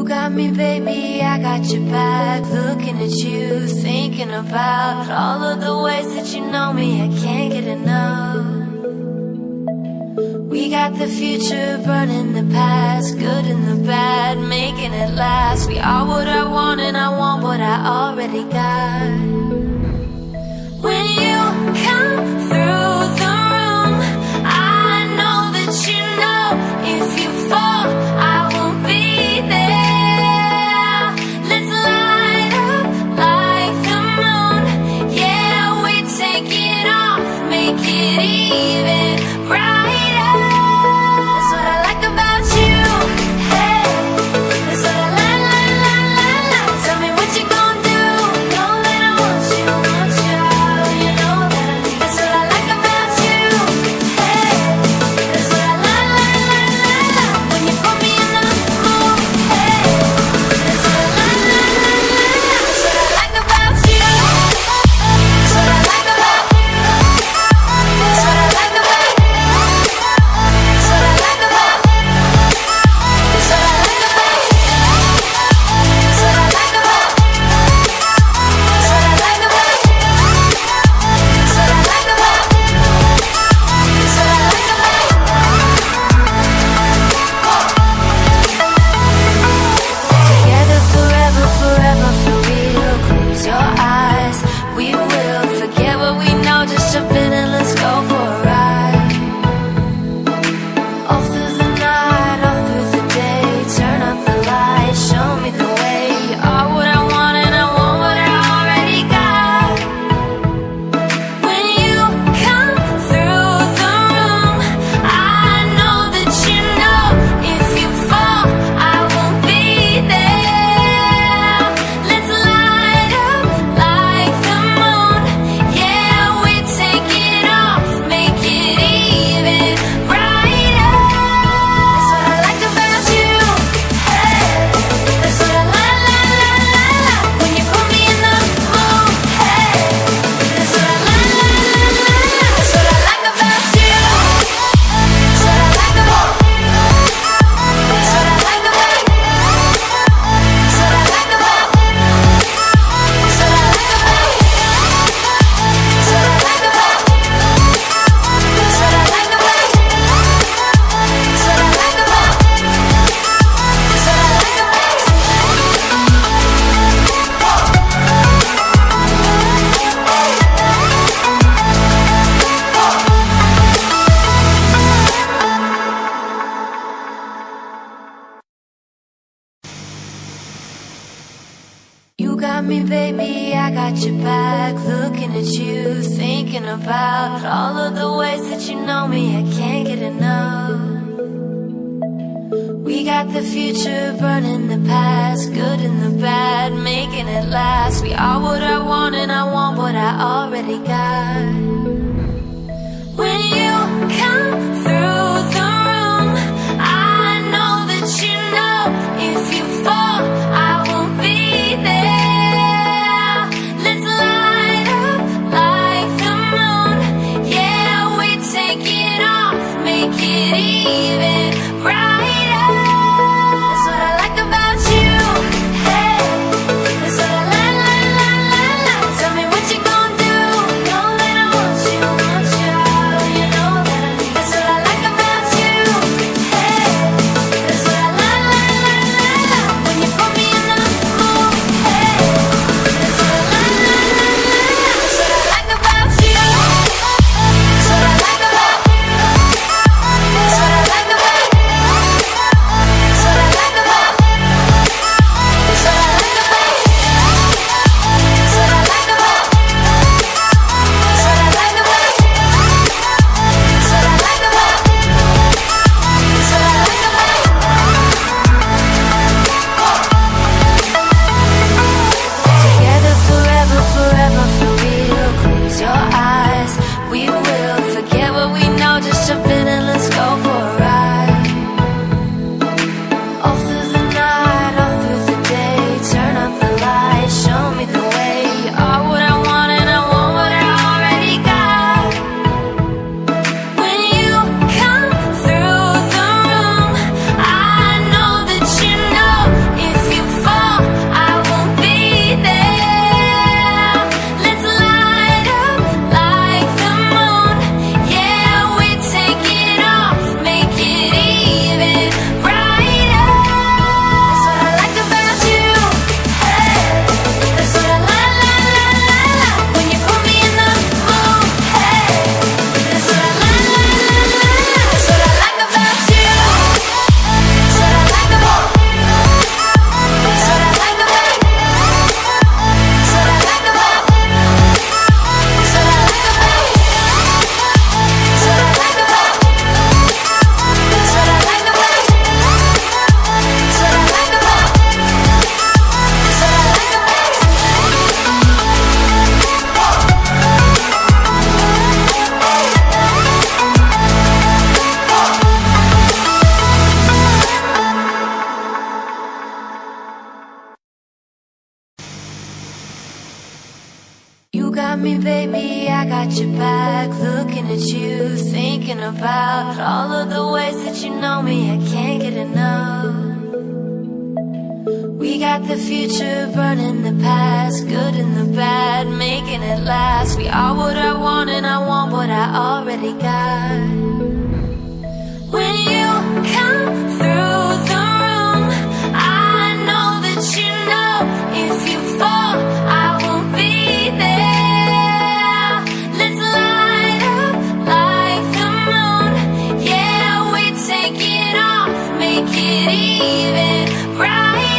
got me, baby, I got your back. Looking at you, thinking about all of the ways that you know me, I can't get enough. We got the future, burning the past, good and the bad, making it last. We are what I want and I want what I already got. When you come through the room, I know that you know if you fall, I won't be there. Let's light up like the moon. Yeah, we take it off, make it even brighter. That's what I like about you. Hey, that's what I like. Tell me what you gonna do. Know that I want you, you know that I need. That's what I like about you. Hey, that's what I like. When you put me in the mood. Hey, that's what I like. That's what I like about you. That's what I like about you. That's what I like about you. That's what I like about you. That's what I like about you. That's what I like about you. That's what I like about you. That's what I like about you. That's what I like about you. Together forever, forever for real. Close your eyes, we will forget what we know. Just jump in and let's go for a ride. All through the night, all through the day, turn up the lights, show me the way. You are what I want and I want what I already got. When you come through the room, I know that you know if you fall, I won't be there. Let's light up like the moon. Yeah, we take it off, make it even brighter. That's what I like about you. Hey, that's what I like. When you put me in the mood. Hey, that's what I like. That's what I like about you. That's what I like about you. That's what I like about you. That's what I like about you. That's what I like about you. That's what I like about you. That's what I like about you. That's what I like about you. That's what I like about you. That's what I like about you. You got me, baby, I got your back. Looking at you, thinking about all of the ways that you know me, I can't get enough. We got the future, burning the past, good and the bad, making it last. We are what I want and I want what I already got. When you come through the room, I know that you know if you fall, I won't be there. Let's light up like the moon. Yeah, we take it off, make it even brighter. That's what I like about you. Hey, that's what I like. Tell me what you gonna do. Know that I want you, you know that I need. That's what I like about got me, baby, I got your back. Looking at you, thinking about all of the ways that you know me, I can't get enough. We got the future burning the past, good and the bad, making it last. We are what I want and I want what I already got. When you come through the room, I know that you know if you fall, I won't be there. Let's light up like the moon. Yeah, we take it off, make it even brighter.